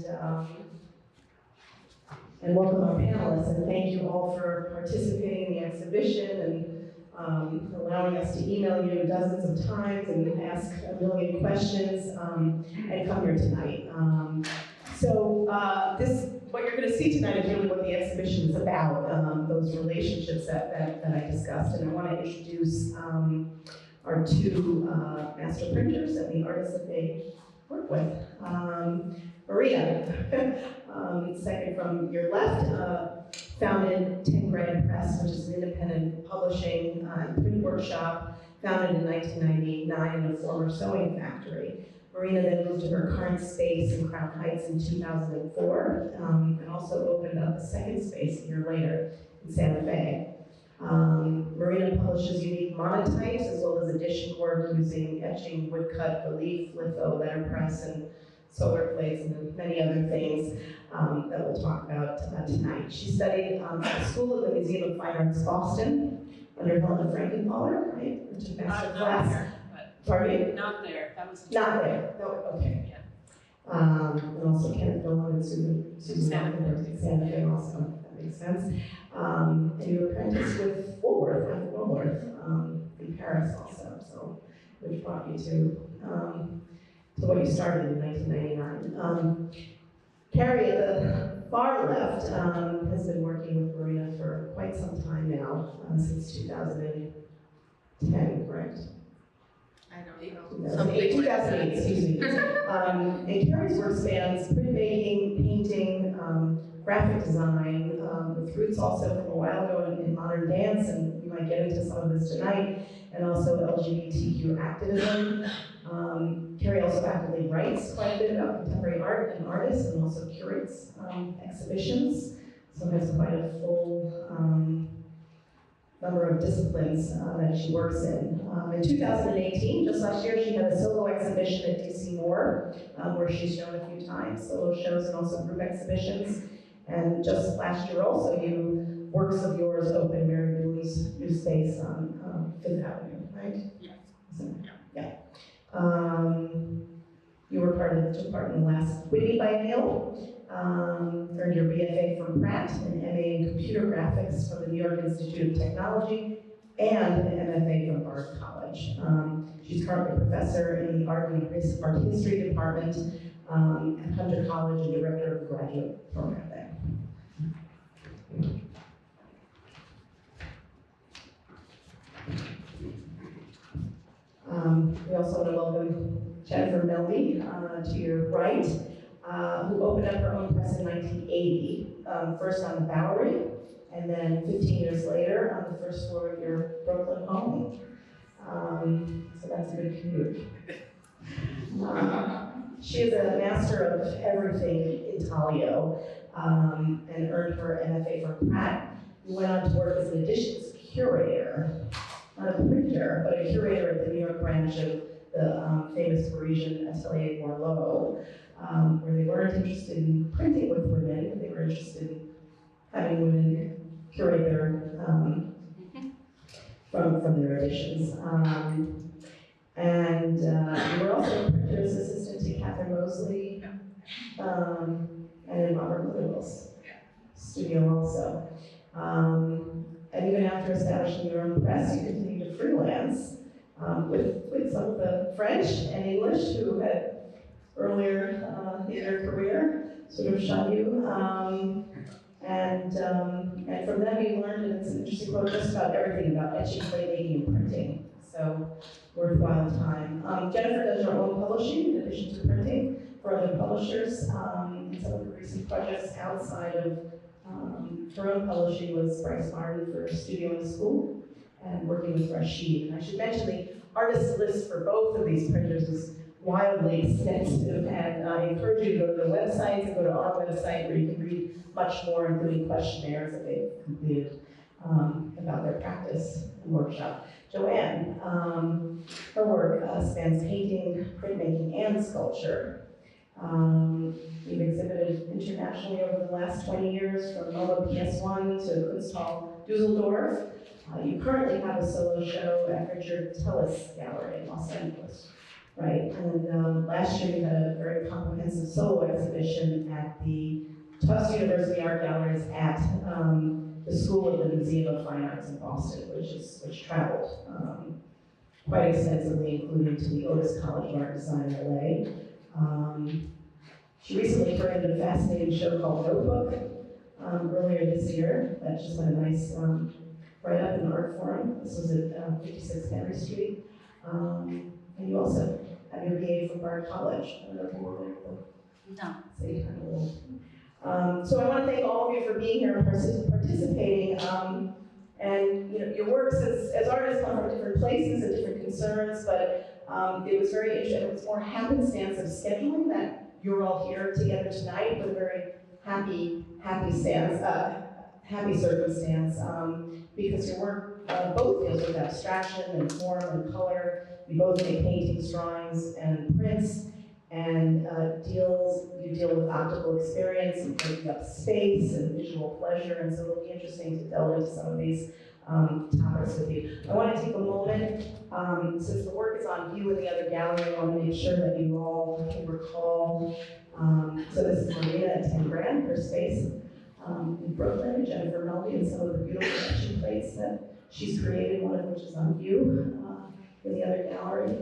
and welcome our panelists, and thank you all for participating in the exhibition and allowing us to email you dozens of times and ask a million questions and come here tonight. What you're going to see tonight is really what the exhibition is about, those relationships that I discussed, and I want to introduce our two master printers and the artists that they work with. Maria, second from your left, founded 10 Grand Press, which is an independent publishing and print workshop founded in 1999 in a former sewing factory. Marina then moved to her current space in Crown Heights in 2004, and also opened up a second space a year later in Santa Fe. Marina publishes unique monotypes as well as edition work using etching, woodcut, relief, litho, letterpress, and solar plates, and many other things that we'll talk about tonight. She studied at the School of the Museum of Fine Arts, Boston, under Helena Frankenthaler, right? Which is master class. Pardon? Not there. That was not there. No, okay. Yeah. And also Kenneth Dolan and Susan Santa Fe also. That makes sense. And you apprenticed with Woolworth in Paris also. So, which brought you to what you started in 1999. Carrie at the far left has been working with Marina for quite some time now, since 2010, correct? I don't know. 2008, excuse me. And Carrie's work spans printmaking, painting, graphic design, with roots also from a while ago in modern dance, and we might get into some of this tonight, and also LGBTQ activism. Carrie also actively writes quite a bit about contemporary art and artists, and also curates exhibitions, so has quite a full number of disciplines that she works in. In 2018, just last year, she had a solo exhibition at DC Moore, where she's shown a few times, solo shows and also group exhibitions. And just last year also, works of yours opened Mary Boone's new space on Fifth Avenue, right? Yes. Yeah. You were took part in the last Whitney Biennial, earned your BFA from Pratt, an MA in Computer Graphics from the New York Institute of Technology, and an MFA from Bard College. She's currently a professor in the Art History Department at Hunter College and director of the graduate program there. We also want to welcome Jennifer Melby to your right, who opened up her own press in 1980, first on the Bowery, and then 15 years later on the first floor of your Brooklyn home. So that's a good commute. She is a master of everything intaglio, and earned her MFA from Pratt. You went on to work as an editions curator, not a printer, but a curator at the New York branch of the famous Parisian Atelier Morlot, where they weren't interested in printing with women, but they were interested in having women curate their from their editions. And you were also a printer's assistant to Catherine Mosley, and in Robert Littlewell's studio also. And even after establishing your own press, you continued to freelance with some of the French and English who had earlier in their career sort of shunned you. And from them you learned, and it's an interesting quote, just about everything about etching, playmaking, and printing. So, worthwhile time. Jennifer does her own publishing in addition to printing for other publishers. And some of her recent projects outside of her own publishing was Bryce Martin for Studio and School, and working with Rashid. And I should mention the artist list for both of these printers is wildly extensive, and I encourage you to go to their websites and go to our website where you can read much more, including questionnaires that they've completed about their practice and workshop. Joanne, her work spans painting, printmaking, and sculpture. You've exhibited internationally over the last 20 years, from MoMA PS1 to Kunsthal Dusseldorf. You currently have a solo show at Richard Tellis Gallery in Los Angeles. right? And last year we had a very comprehensive solo exhibition at the Tufts University Art Galleries at the School of the Museum of Fine Arts in Boston, which traveled quite extensively, including to the Otis College of Art and Design in LA. She recently created a fascinating show called Notebook earlier this year. That just had a nice write-up in the art forum. This was at 56 Henry Street. And you also have your BA from Bard College. I don't know if you were there. No. So you kind of will. So I want to thank all of you for being here and participating. And you know, your works as artists come from different places and different concerns, but it was very interesting. It was more happenstance of scheduling that you're all here together tonight, but a very happy circumstance, because your work both deals with abstraction and form and color. You both make paintings, drawings, and prints, and you deal with optical experience and breaking up space and visual pleasure, and so it'll be interesting to delve into some of these topics with you. I want to take a moment, since the work is on view in the other gallery, I want to make sure that you all can recall. So this is Marina at 10 Grand, her space in Brooklyn, and Jennifer Melby, and some of the beautiful action plates that she's created, one of which is on view in the other gallery.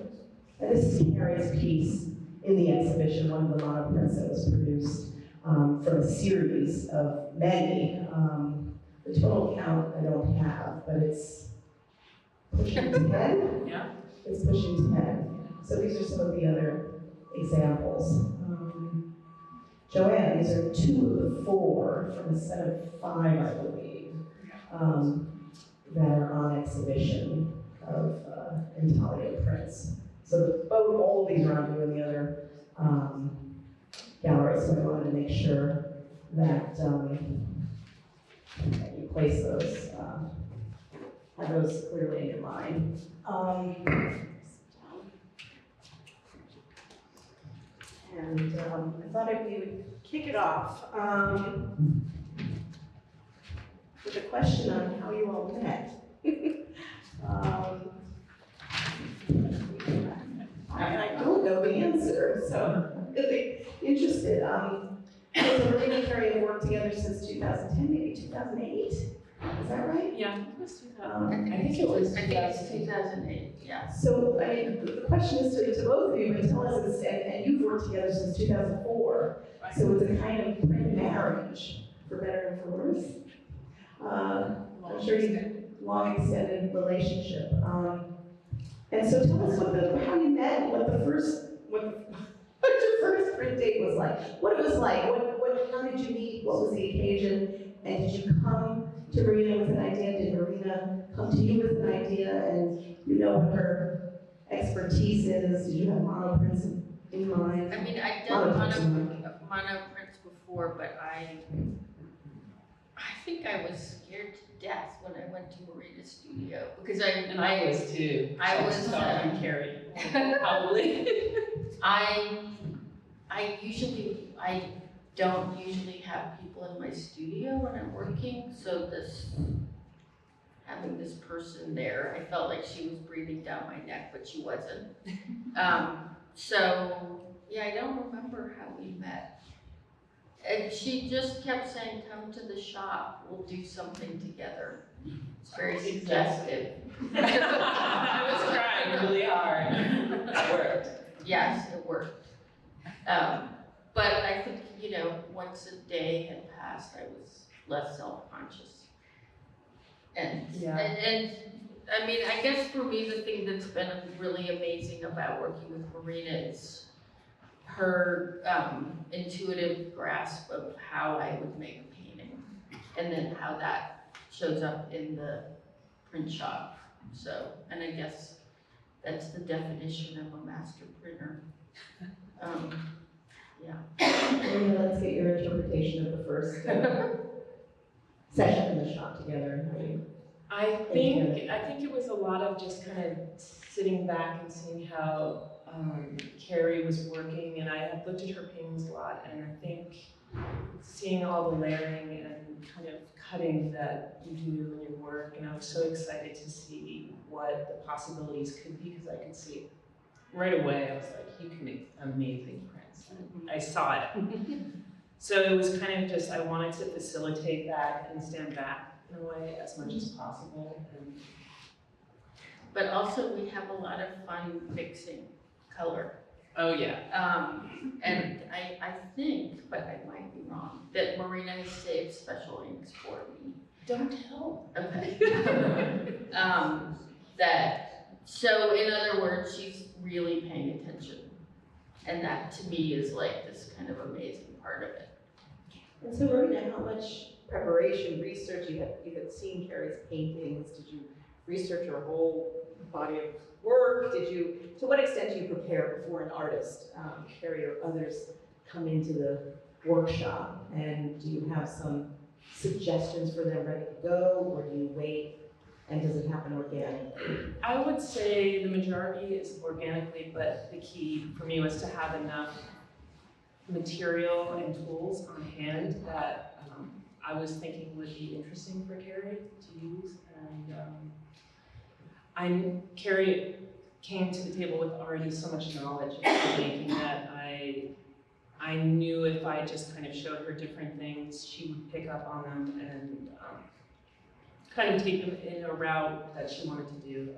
And this is Carrie's piece in the exhibition, one of the monoprints that was produced from a series of many. The total count I don't have, but it's pushing 10. Yeah. It's pushing 10. So these are some of the other examples. Joanne, these are 2 of the 4 from a set of 5, I believe, that are on exhibition of intaglio prints. So all of these are on view in the other gallery, so I wanted to make sure that you place those, have those clearly in your mind. And I thought we would kick it off with a question on how you all met. And I don't know the answer, so I'm really interested. Marina and Carrie have worked together since 2010, maybe 2008. Is that right? Yeah, it was 2000. I think it's 2008, yeah. So, I mean, the question is to both of you, but tell us, and you've worked together since 2004, Right. so it's a kind of print marriage, for better and for worse. I'm sure you long extended relationship. And so tell us how you met, what your first print date was like, what it was like, how did you meet, what was the occasion, and did you come to Marina with an idea? Did Marina come to you with an idea, and you know what her expertise is? Did you have monoprints in mind? I mean, I'd done monoprints before, but I think I was scared to death when I went to Marina's studio, because I was too. I was sorry, Carrie. Probably. I don't usually have people in my studio when I'm working, so having this person there, I felt like she was breathing down my neck, but she wasn't. So yeah, I don't remember how we met. And she just kept saying, come to the shop, we'll do something together. It's very suggestive. I was crying really hard. It worked. Yes, it worked. But I think, once a day had passed, I was less self-conscious. And I mean, I guess for me, the thing that's been really amazing about working with Marina is her intuitive grasp of how I would make a painting, and then how that shows up in the print shop. So, and I guess that's the definition of a master printer. Yeah. Marina, let's get your interpretation of the first session in the shop together. I think it was a lot of just kind of sitting back and seeing how Carrie was working, and I had looked at her paintings a lot, and I think seeing all the layering and kind of cutting that you do in your work, and I was so excited to see what the possibilities could be, because I could see right away, I was like, you can make amazing prints. I saw it. So it was kind of just, I wanted to facilitate that and stand back in a way as much as possible. And But also we have a lot of fun mixing color. oh yeah, And I think, but I might be wrong, that Marina has saved special inks for me. don't tell. Okay. So in other words, she's really paying attention. And that to me is like this kind of amazing part of it. And so Marina, how much preparation, research, you had seen Carrie's paintings, did you research her whole body of work? To what extent do you prepare before an artist, Carrie or others, come into the workshop? And do you have some suggestions for them ready to go, or do you wait, and does it happen organically? I would say the majority is organically, but the key for me was to have enough material and tools on hand that I was thinking would be interesting for Carrie to use. And Carrie came to the table with already so much knowledge of making that I knew if I just kind of showed her different things, she would pick up on them and kind of take them in a route that she wanted to do.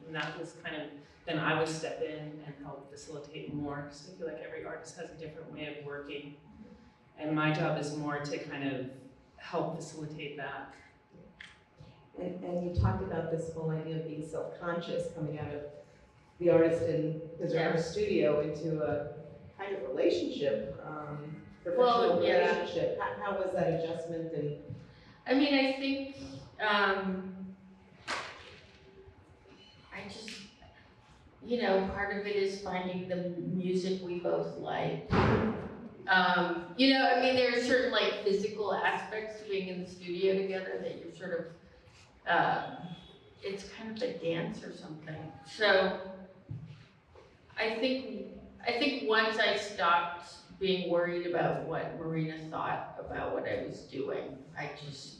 And that was kind of, then I would step in and help facilitate more, because I feel like every artist has a different way of working. And my job is more to kind of help facilitate that. And you talked about this whole idea of being self-conscious coming out of the artist in his or her studio into a kind of relationship, professional relationship. How was that adjustment? And I mean, I think, part of it is finding the music we both like. There are certain like physical aspects to being in the studio together that you're sort of, it's kind of a dance or something. So I think once I stopped being worried about what Marina thought about what I was doing, I just,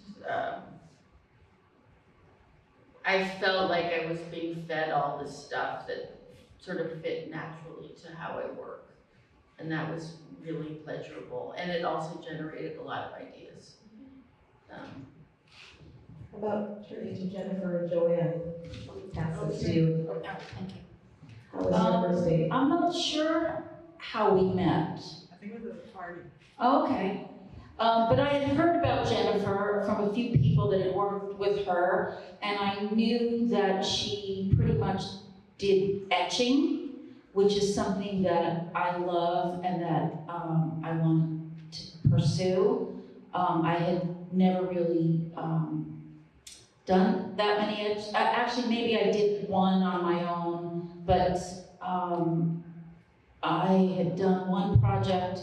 I felt like I was being fed all this stuff that sort of fit naturally to how I work. And that was really pleasurable. And it also generated a lot of ideas. how about turning to Jennifer and Joanne? Pass this to you. Oh, thank you. How was your first date? I'm not sure how we met. I think it was a party. Okay. But I had heard about Jennifer from a few people that had worked with her, and I knew that she pretty much did etching, which is something that I love and that I wanted to pursue. I had never really done that many etch. Actually, maybe I did one on my own, but I had done one project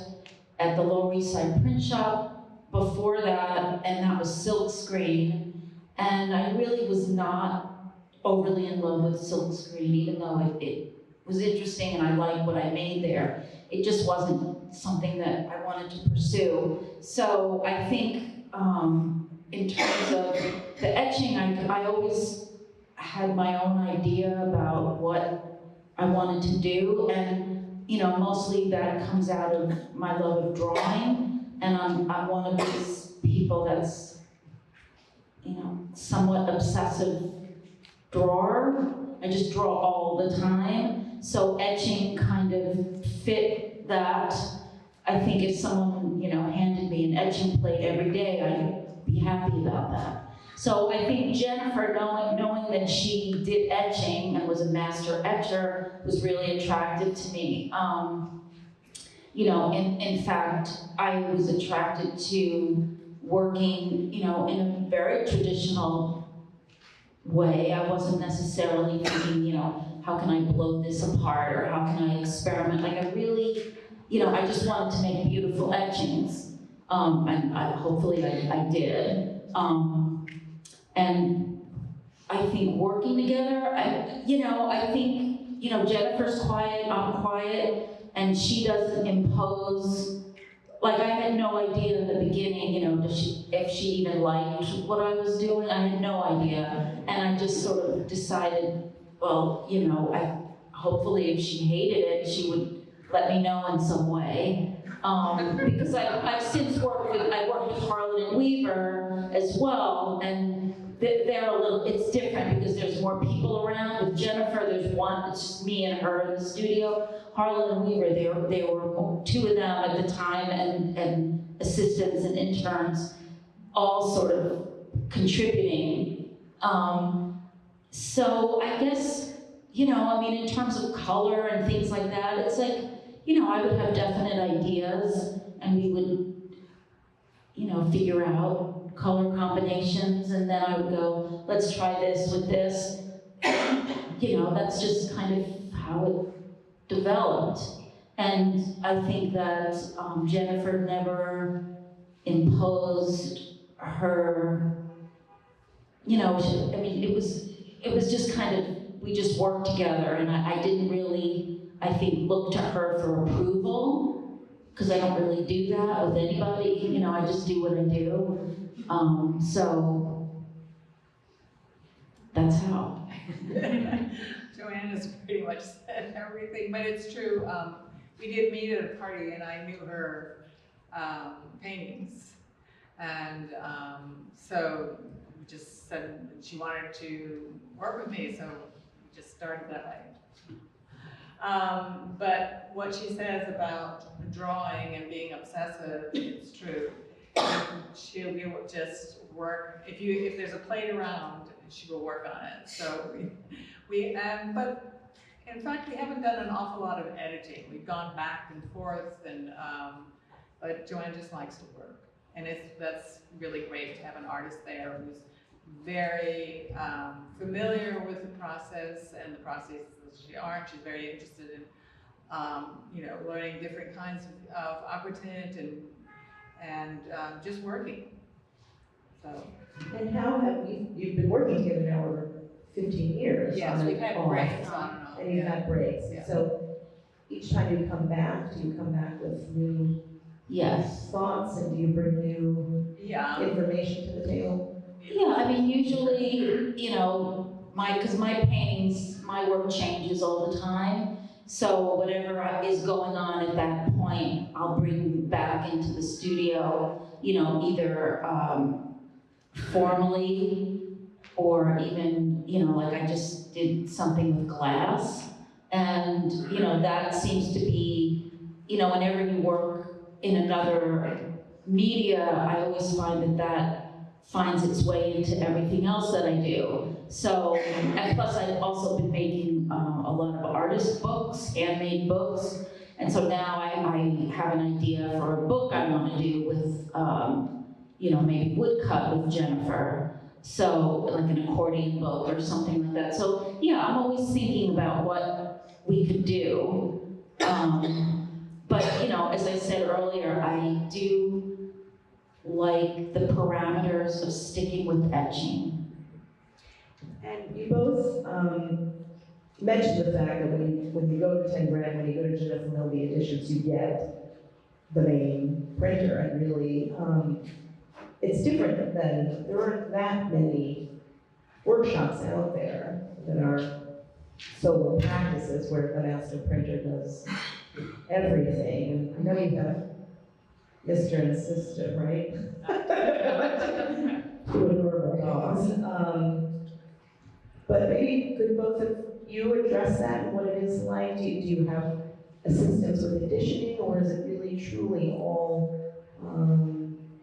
at the Lower East Side print shop before that, and that was silk screen. And I really was not overly in love with silk screen, even though it was interesting and I liked what I made there. It just wasn't something that I wanted to pursue. So I think in terms of the etching, I always had my own idea about what I wanted to do, and mostly that comes out of my love of drawing, and I'm one of these people that's, somewhat obsessive drawer. I just draw all the time, so etching kind of fit that. I think if someone, handed me an etching plate every day, I'd be happy about that. So I think Jennifer, knowing that she did etching and was a master etcher, was really attractive to me. In fact, I was attracted to working, in a very traditional way. I wasn't necessarily thinking, how can I blow this apart or how can I experiment? Like I really, I just wanted to make beautiful etchings, and hopefully I did. And I think working together, I think, Jennifer's quiet, I'm quiet, and she doesn't impose. Like I had no idea in the beginning, if she even liked what I was doing. I had no idea, and I just sort of decided, well, I hopefully if she hated it, she would let me know in some way. Because I've since worked with Harlan and Weaver as well, and they're a little, it's different because there's more people around. With Jennifer, there's one, it's just me and her in the studio. Harlan and Weaver, there were two of them at the time, and assistants and interns, all sort of contributing. So I guess, you know, I mean, in terms of color and things like that, it's like, you know, I would have definite ideas, and we would, you know, figure out color combinations, and then I would go, let's try this with this. You know, that's just kind of how it developed. And I think that Jennifer never imposed her, you know, I mean, it was just kind of, we just worked together, and I didn't really, I think, look to her for approval, because I don't really do that with anybody. You know, I just do what I do. So that's how. Joanne has pretty much said everything, but it's true. We did meet at a party, and I knew her paintings, and so we just said she wanted to work with me, so we just started that way. But what she says about drawing and being obsessive, it's true. She'll be able to just work, if there's a plate around, she will work on it. So but in fact, we haven't done an awful lot of editing. We've gone back and forth, and but Joanne just likes to work, and that's really great to have an artist there who's very familiar with the process and the processes she aren't. She's very interested in you know, learning different kinds of aquatint and just working. So. And how have you've been working together now over 15 years? Yes, we've had off, breaks on and off. and you've had breaks. Yeah. So each time you come back, do you come back with new Yes. thoughts, and do you bring new Yeah. information to the table? Yeah, I mean, usually, you know, because my paintings, my work changes all the time. So whatever is going on at that point, I'll bring back into the studio, you know, either formally, or even, you know, like I just did something with glass. And, you know, that seems to be, you know, whenever you work in another media, I always find that finds its way into everything else that I do. So, and plus I've also been making a lot of artist books, handmade books. And so now I have an idea for a book I want to do with, you know, maybe woodcut with Jennifer. So, like an accordion book or something like that. So, yeah, I'm always thinking about what we could do. But, you know, as I said earlier, I do like the parameters of sticking with etching. And you both mentioned the fact that when you go to 10 grand, when you go to Jennifer Milby Editions, you get the main printer, and really, it's different than, there aren't that many workshops out there that are solo practices where the master printer does everything. And I know you have Mr. and Sister, right? Two adorable dogs. But maybe could both of you address that and what it is like? Do you have assistance with editioning, or is it really truly all?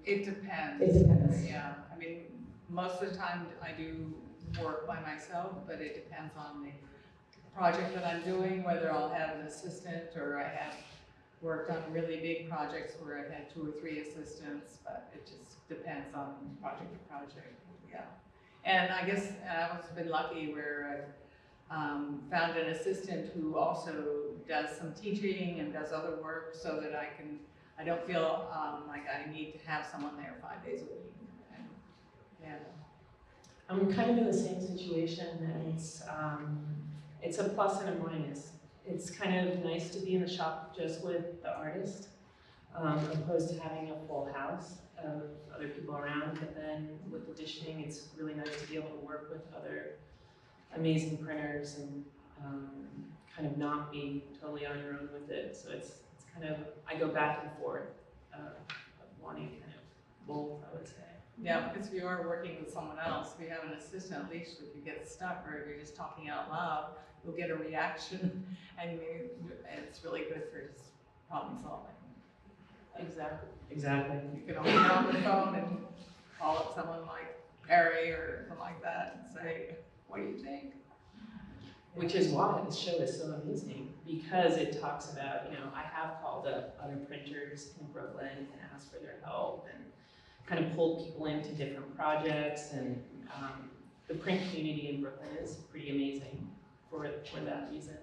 It depends. It depends. Yeah, I mean, most of the time I do work by myself, but it depends on the project that I'm doing, whether I'll have an assistant, or I have worked on really big projects where I've had 2 or 3 assistants, but it just depends on project to project, yeah. And I guess I've been lucky where I've found an assistant who also does some teaching and does other work, so that I don't feel like I need to have someone there 5 days a week. And, yeah. I'm kind of in the same situation, and it's a plus and a minus. It's kind of nice to be in the shop just with the artist, opposed to having a full house of other people around. But then with editioning, it's really nice to be able to work with other amazing printers and kind of not be totally on your own with it. So it's kind of, I go back and forth of wanting kind of both, I would say. Yeah, because if you are working with someone else, if you have an assistant, at least if you get stuck or if you're just talking out loud, you'll get a reaction and it's really good for just problem solving. Exactly. You can always get on the phone and call up someone like Harry or something like that and say, what do you think? Which is why this show is so amazing, because it talks about, I have called up other printers in Brooklyn and asked for their help and kind of pulled people into different projects, and the print community in Brooklyn is pretty amazing for that reason.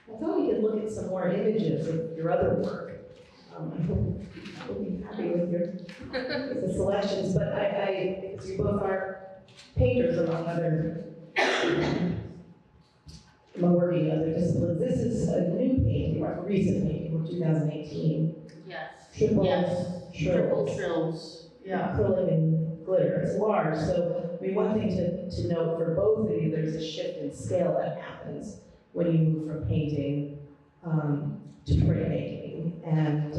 I thought we could look at some more images of your other work. I will be happy with the selections, but because you both are painters among other disciplines. This is a new painting, a recent painting from 2018. Yes. Triple Triple trills. trills, yeah. Acrylic and glitter. It's large, so one thing to note for both of you, there's a shift in scale that happens when you move from painting to printmaking. And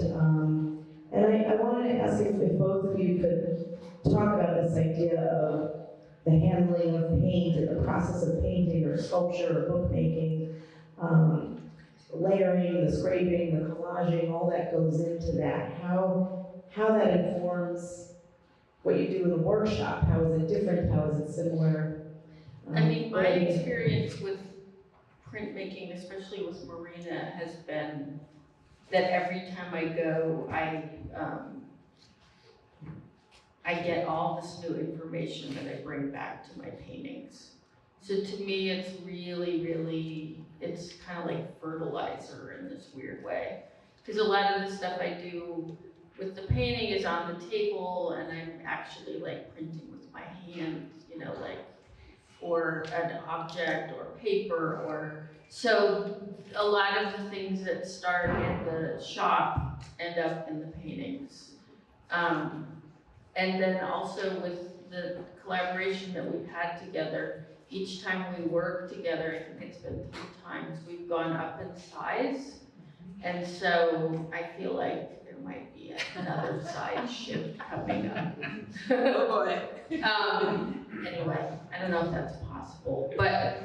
I wanted to ask if both of you could talk about this idea of the handling of paint and the process of painting or sculpture or bookmaking, layering, the scraping, the collaging, all that goes into that. How that informs what you do in the workshop. How is it different? How is it similar? I mean, my experience with printmaking, especially with Marina, has been that every time I go, I get all this new information that I bring back to my paintings. So to me, it's really, really, it's kind of like fertilizer in this weird way. Because a lot of the stuff I do with the painting is on the table, and I'm actually like printing with my hand, or an object or paper so a lot of the things that start in the shop end up in the paintings. And then also with the collaboration that we've had together, each time we work together, I think it's been 3 times, we've gone up in size. And so I feel like there might be another size shift coming up. Oh boy. Anyway, I don't know if that's possible, but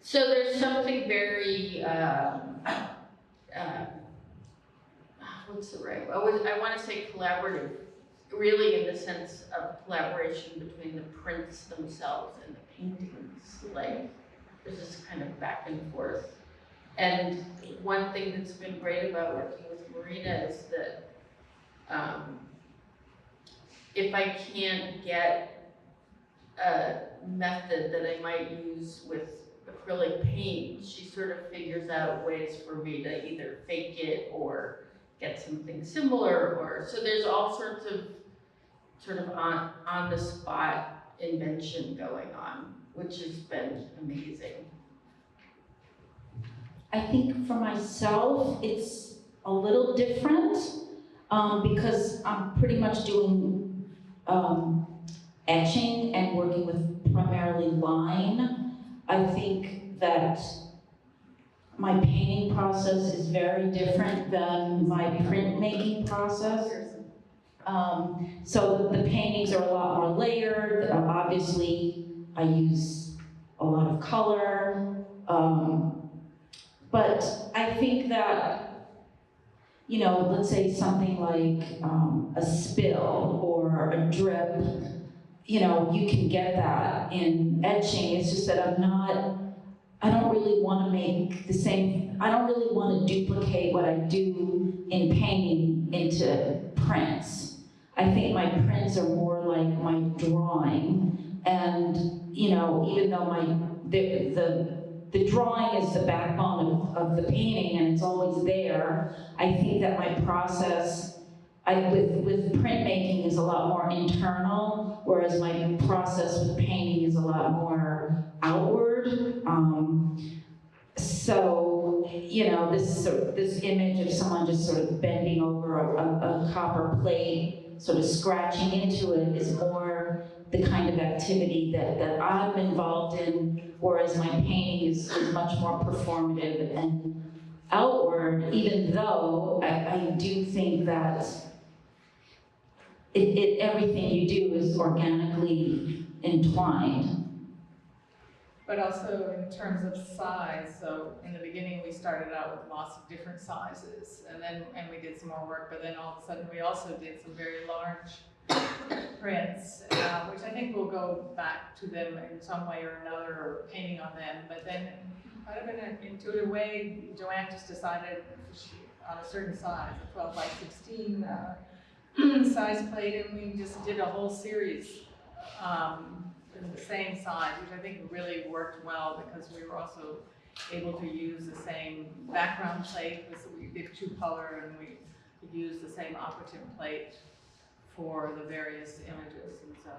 so there's something very, what's the right, I want to say collaborative, really in the sense of collaboration between the prints themselves and the paintings. Like, there's this kind of back and forth. And one thing that's been great about working with Marina is that if I can't get a method that I might use with acrylic paint, she sort of figures out ways for me to either fake it or get something similar, so there's all sorts of sort of on the spot invention going on, which has been amazing. I think for myself, it's a little different because I'm pretty much doing etching and working with primarily line. I think that my painting process is very different than my printmaking process. So the paintings are a lot more layered. Obviously, I use a lot of color. But I think that, let's say something like a spill or a drip, you can get that in etching. It's just that I don't really want to make the same, I don't really want to duplicate what I do in painting into prints. I think my prints are more like my drawing, and even though the drawing is the backbone of the painting and it's always there, I think that my process with printmaking is a lot more internal, whereas my process with painting is a lot more outward. So, this image of someone just sort of bending over a copper plate, sort of scratching into it, is more the kind of activity that I'm involved in, whereas my painting is much more performative and outward, even though I do think that everything you do is organically entwined. But also in terms of size, so in the beginning, we started out with lots of different sizes, and we did some more work, but then all of a sudden, we also did some very large prints, which I think we'll go back to them in some way or another, or painting on them, but then kind of in an intuitive way, Joanne just decided on a certain size, a 12 by 16 size plate, and we just did a whole series in the same size, which I think really worked well because we were also able to use the same background plate. We did 2-color, and we used the same operative plate for the various images, and so.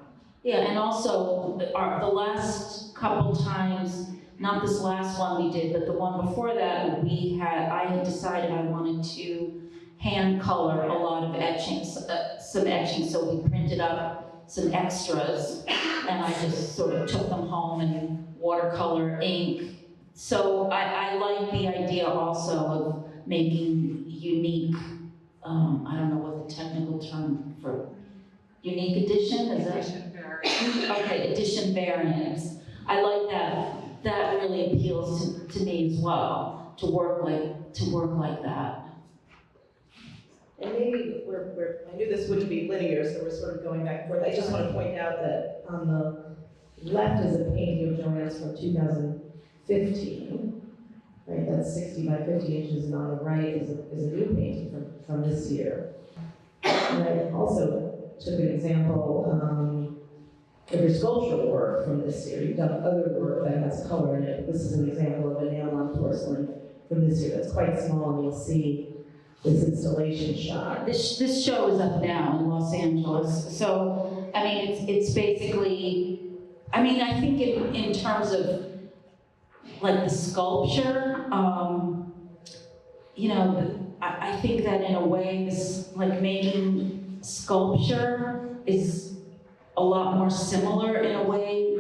Yeah, and also the last couple times, not this last one we did, but the one before that, I had decided I wanted to hand color a lot of etchings, some etchings, so we printed up some extras, and I just sort of took them home and watercolor ink. So I like the idea also of making unique, I don't know what the technical term for unique edition is. Edition variant. Okay, edition variants. I like that. That really appeals to me as well, to work like that. And maybe I knew this wouldn't be linear, so we're sort of going back and forth. I just want to point out that on the left is a painting of Joanne's from 2015, right? That's 60 by 50 inches, and on the right is a new painting from this year. And I also took an example of your sculptural work from this year. You've done other work that has color in it. This is an example of a nail-on porcelain from this year that's quite small, and you'll see this installation shot. This show is up now in Los Angeles. So, I mean, it's basically, I mean, I think in terms of like the sculpture, you know, I think that in a way, this, like making sculpture is a lot more similar in a way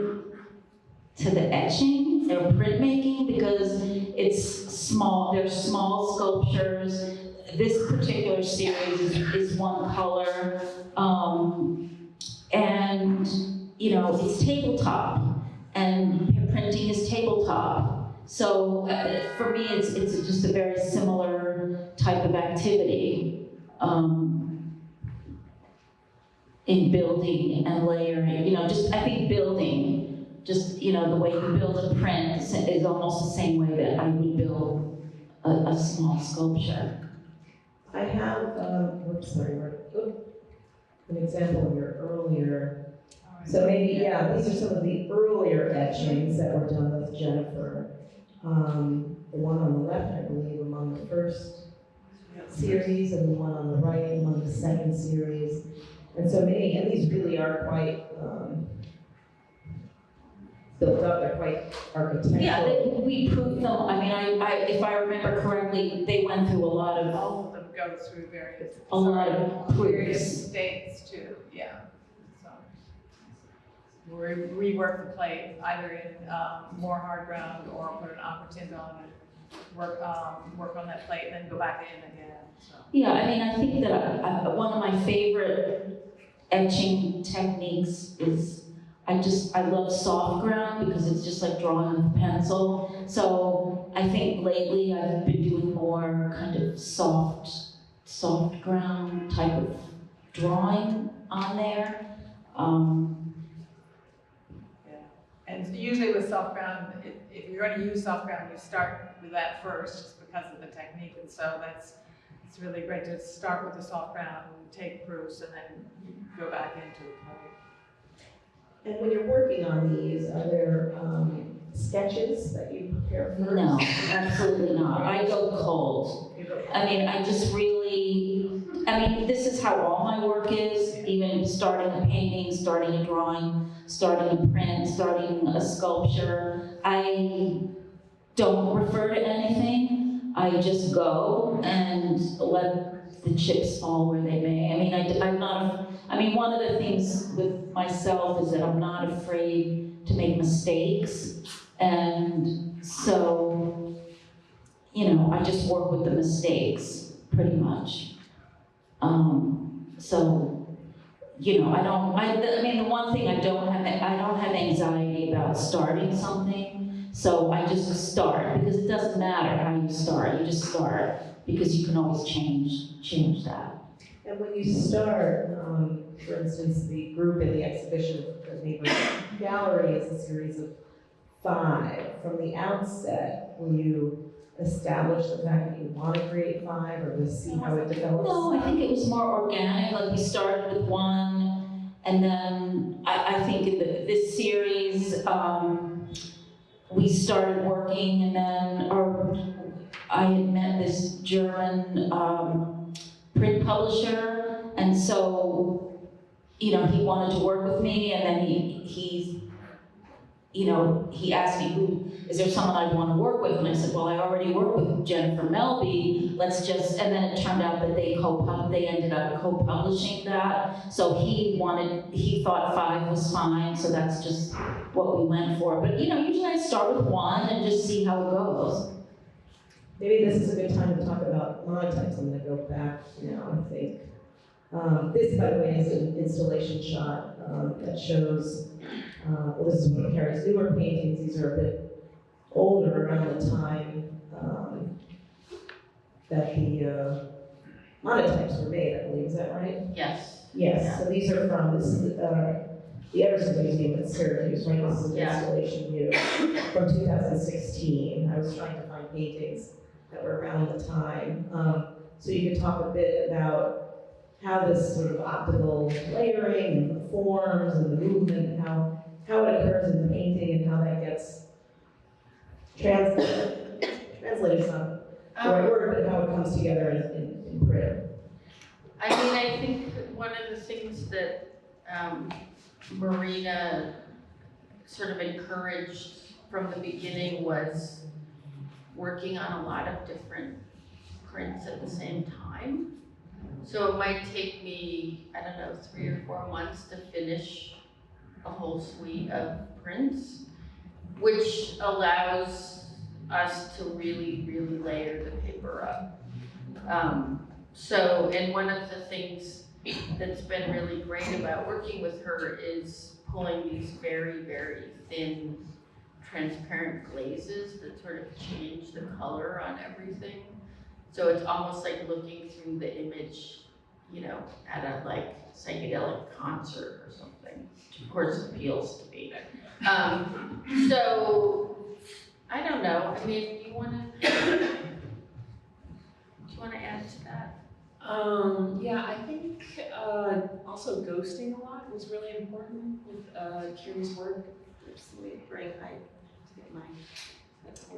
to the etching or printmaking, because it's small, they're small sculptures. This particular series is 1 color, and you know, it's tabletop, and printing is tabletop. So for me, it's just a very similar type of activity in building and layering. You know, just I think building, just you know, the way you build a print is almost the same way that I would build a small sculpture. I have, an example of your earlier, so maybe, yeah, these are some of the earlier etchings that were done with Jennifer. The one on the left, I believe, among the first series, and the one on the right among the second series. And so many, and these really are quite built up, they're quite architectural. Yeah, we proved them. I mean, I if I remember correctly, they went through a lot of Go through various proofs. states too, yeah. So we rework the plate either in more hard ground or put an aqua tint on and work on that plate and then go back in again. So. Yeah, I mean, I think that one of my favorite etching techniques is I love soft ground because it's just like drawing with a pencil. So I think lately I've been doing more kind of soft ground type of drawing on there. Yeah, and usually with soft ground, if you're going to use soft ground, you start with that first just because of the technique, and so it's really great to start with the soft ground and take proofs and then you go back into the plate. And when you're working on these, are there sketches that you prepare first? No, absolutely not. I go cold. I mean, this is how all my work is, even starting a painting, starting a drawing, starting a print, starting a sculpture. I don't refer to anything. I just go and let the chips fall where they may. I mean, I'm not, I mean, one of the things with myself is that I'm not afraid to make mistakes. And so, you know, I just work with the mistakes, pretty much. So, you know, I mean, the one thing I don't have anxiety about starting something, so I just start, because it doesn't matter how you start, you just start, because you can always change that. And when you start, for instance, the group in the exhibition, the Neighborhood Gallery is a series of 5. From the outset, will you establish the fact that you want to create 5, or just see how it develops? No, I think it was more organic, like we started with 1, and then I think in this series, we started working, and then I had met this German print publisher, and so, you know, he wanted to work with me, and then he you know, he asked me, is there someone I'd want to work with? And I said, well, I already work with Jennifer Melby, and then it turned out that they ended up co-publishing that. So he thought 5 was fine, so that's just what we went for. But, you know, usually I start with 1 and just see how it goes. Maybe this is a good time to talk about monotypes. I'm going to go back now, I think. This, by the way, is an installation shot that shows, well, this is one of Carrie's newer paintings. These are a bit older, around the time that the monotypes were made, I believe. Is that right? Yes. Yes. Yeah. So these are from the Everson Museum at Syracuse, right? This is an Yeah. installation view from 2016. I was trying to find paintings that were around the time. So you could talk a bit about how this sort of optical layering and the forms and the movement, and how it occurs in the painting and how that gets translated is not the right word, but how it comes together in print. I mean, I think one of the things that Marina sort of encouraged from the beginning was working on a lot of different prints at the same time. So it might take me, I don't know, 3 or 4 months to finish a whole suite of prints, which allows us to really, really layer the paper up. And one of the things that's been really great about working with her is pulling these very, very thin, transparent glazes that sort of change the color on everything. So it's almost like looking through the image, you know, at a psychedelic concert or something, which of course appeals to me. So I don't know. I mean, do you want to add to that? Yeah, I think also ghosting a lot was really important with Carrie's work.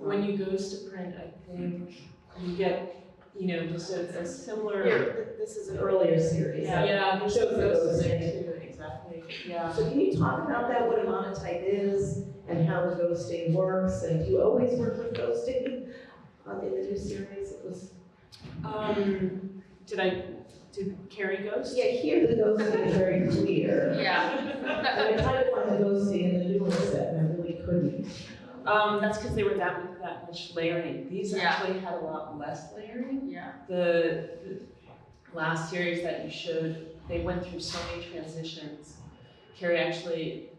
When you ghost a print, I think you get, you know, just a similar. Here, this is an earlier series. Yeah, It shows the ghosting. too, exactly. Yeah. So can you talk about that, what a monotype is, and how the ghosting works? And do you always work with ghosting in the new series? It was. Did Carrie ghost? Yeah, here the ghosting is very clear. Yeah. And I tried to find the ghosting in the newer set, and I really couldn't. That's because they were that much layering. These Yeah. actually had a lot less layering. Yeah. The last series that you showed, they went through so many transitions. Carrie actually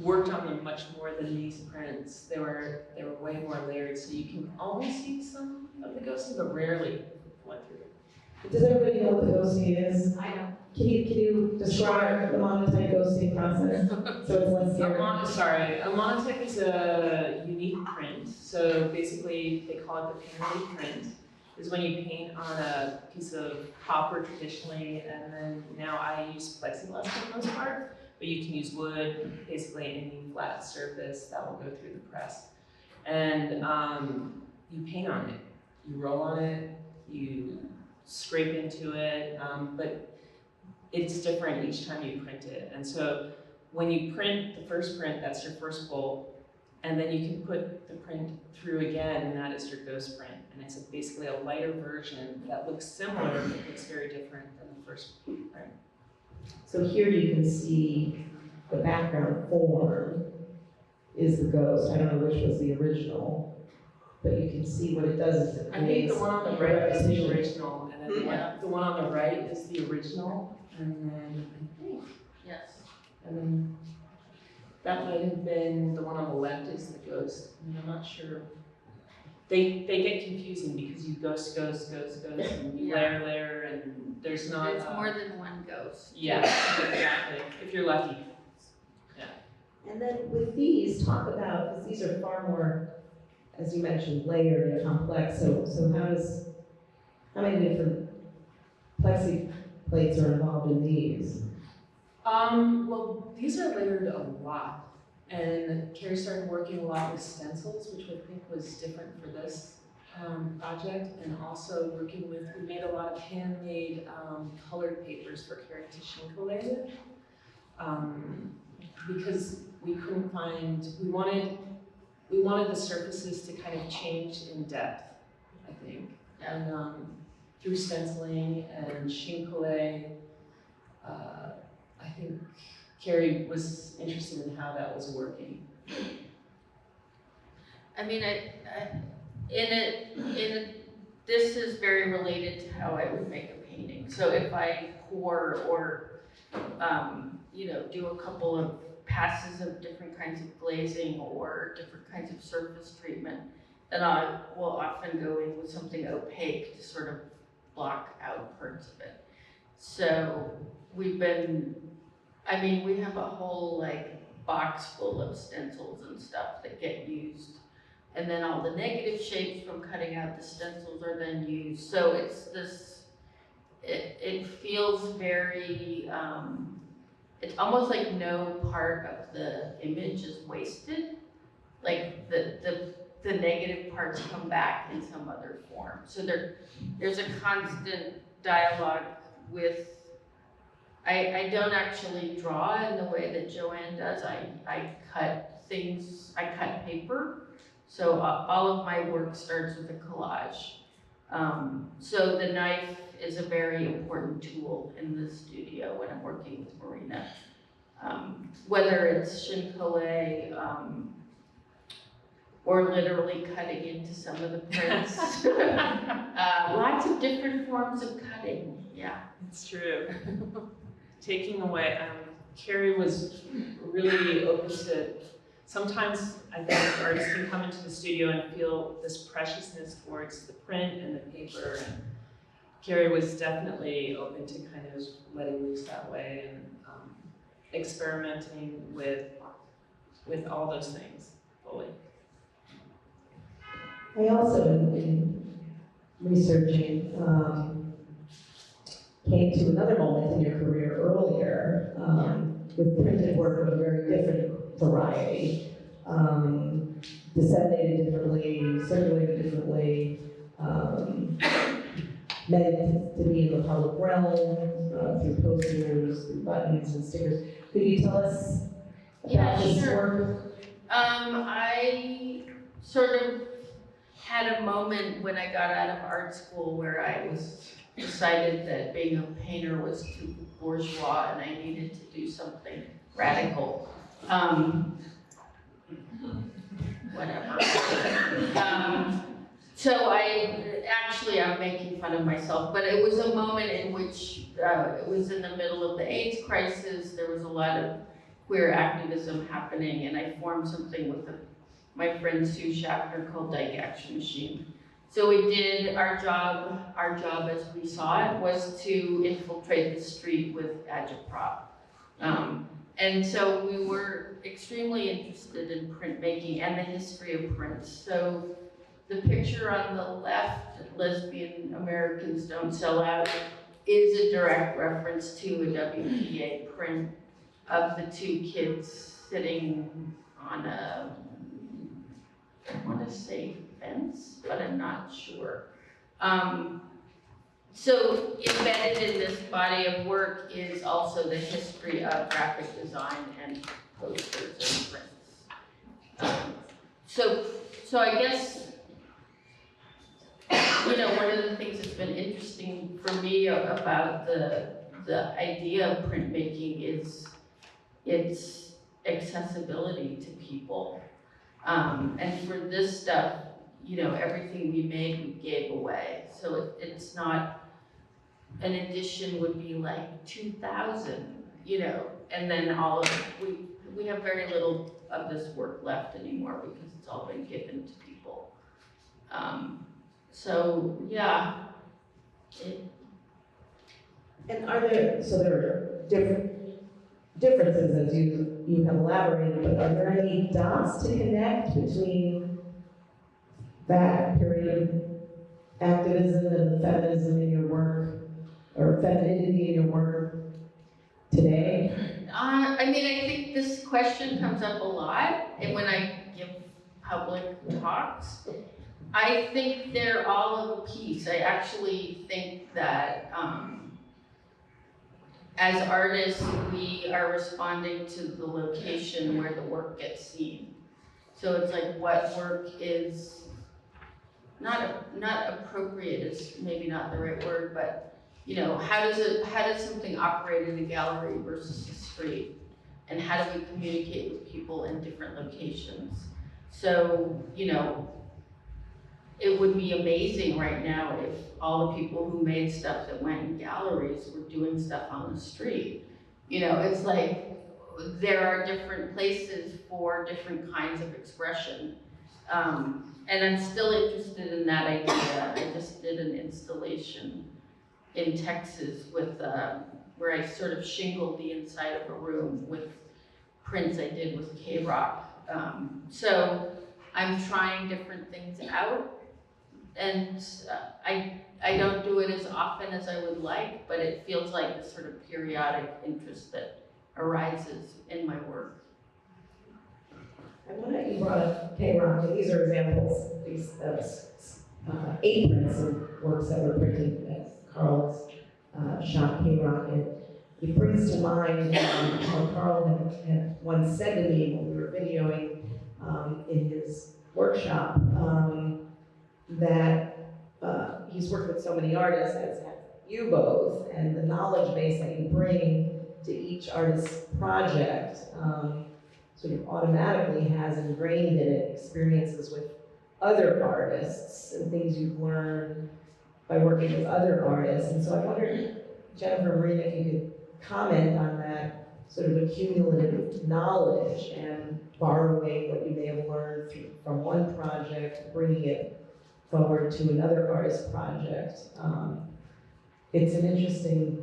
worked on them much more than these prints. They were way more layered, so you can almost see some of the ghosting, but rarely went through. Does everybody know what the ghosting is? I know. Can you describe the monotype ghosting process? So it's less scary. A monotype is a unique print. So basically, they call it the painterly print. Is when you paint on a piece of copper traditionally, and then now I use plexiglass for the most part, but you can use wood, basically any flat surface that will go through the press. And you paint on it. You roll on it, you scrape into it, but it's different each time you print it. And so when you print the first print, that's your first pull. And then you can put the print through again, and that is your ghost print. And it's basically a lighter version that looks similar, but looks very different than the first print. So here you can see the background form is the ghost. I don't know which was the original, but you can see what it does is it I think creates. the one on the right is the repetition. original, and then the one on the right is the original, and then I think, Yes. and then that might have been, the one on the left is the ghost, and I'm not sure. They get confusing because you ghost, and you Yeah. layer, and there's not. There's more than one ghost. Yeah, exactly, if you're lucky. And then with these, talk about, because these are far more, as you mentioned, layered and complex, so how many different plexi plates are involved in these? Well, these are layered a lot, and Carrie started working a lot with stencils, which I think was different for this project, and also working with, we made a lot of handmade colored papers for Carrie to shinkole with, because we couldn't find, we wanted the surfaces to kind of change in depth, I think, and through stenciling and shinkole, I think Carrie was interested in how that was working. I mean, this is very related to how I would make a painting. So if I pour or, do a couple of passes of different kinds of glazing or different kinds of surface treatment, then I will often go in with something opaque to sort of block out parts of it. So we have a whole box full of stencils and stuff that get used. And then all the negative shapes from cutting out the stencils are then used. So it's this, it feels very, it's almost like no part of the image is wasted. Like the negative parts come back in some other form. So there's a constant dialogue with, I don't actually draw in the way that Joanne does. I cut things, I cut paper. So all of my work starts with a collage. So the knife is a very important tool in the studio when I'm working with Marina. Whether it's shinkole, or literally cutting into some of the prints. Lots of different forms of cutting, yeah. It's true. Taking away, Carrie was really open to, sometimes I think artists can come into the studio and feel this preciousness towards the print and the paper, and Carrie was definitely open to kind of letting loose that way and experimenting with all those things fully. I also, in researching, came to another moment in your career earlier, with printed work of a very different variety, disseminated differently, circulated differently, meant to be in the public realm, through posters, through buttons and stickers. Could you tell us about this work? I sort of had a moment when I got out of art school where I decided that being a painter was too bourgeois and I needed to do something radical. Whatever. So I'm making fun of myself, but it was a moment in which it was in the middle of the AIDS crisis. There was a lot of queer activism happening, and I formed something with my friend Sue Schaffner called Dyke Action Machine. So we did our job as we saw it was to infiltrate the street with agitprop. And so we were extremely interested in printmaking and the history of prints. So the picture on the left, Lesbian Americans Don't Sell Out, is a direct reference to a WPA print of the two kids sitting on a, I want to say fence, but I'm not sure. So embedded in this body of work is also the history of graphic design and posters and prints. so I guess, you know, one of the things that's been interesting for me about the idea of printmaking is its accessibility to people. And for this stuff, you know, everything we made, we gave away. So it's not, an edition would be like 2,000, you know, and then all of, we have very little of this work left anymore because it's all been given to people. So, yeah. And are there, so there are differences as you have elaborated, but are there any dots to connect between that period activism and the feminism in your work, or femininity in your work today? I mean, I think this question comes up a lot, and when I give public talks, I think they're all of a piece. I actually think that as artists, we are responding to the location where the work gets seen. So it's like what work is not appropriate is maybe not the right word, but you know, how does something operate in a gallery versus a street? And how do we communicate with people in different locations? So, you know, it would be amazing right now if all the people who made stuff that went in galleries were doing stuff on the street. You know, it's like there are different places for different kinds of expression. And I'm still interested in that idea. I just did an installation in Texas with, where I sort of shingled the inside of a room with prints I did with K-Rock. So I'm trying different things out. And I don't do it as often as I would like, but it feels like a sort of periodic interest that arises in my work. I want to, you brought up K-Rock, and these are examples, these aprons of works that were printed at Carl's shop, K-Rock, and it brings to mind how Carl had once said to me when we were videoing in his workshop, that he's worked with so many artists, as have you both, and the knowledge base that you bring to each artist's project sort of automatically has ingrained in it experiences with other artists and things you've learned by working with other artists. And so I wondered, Jennifer, Marina, if you could comment on that sort of accumulative knowledge and borrowing what you may have learned from one project, bringing it forward to another artist project. It's an interesting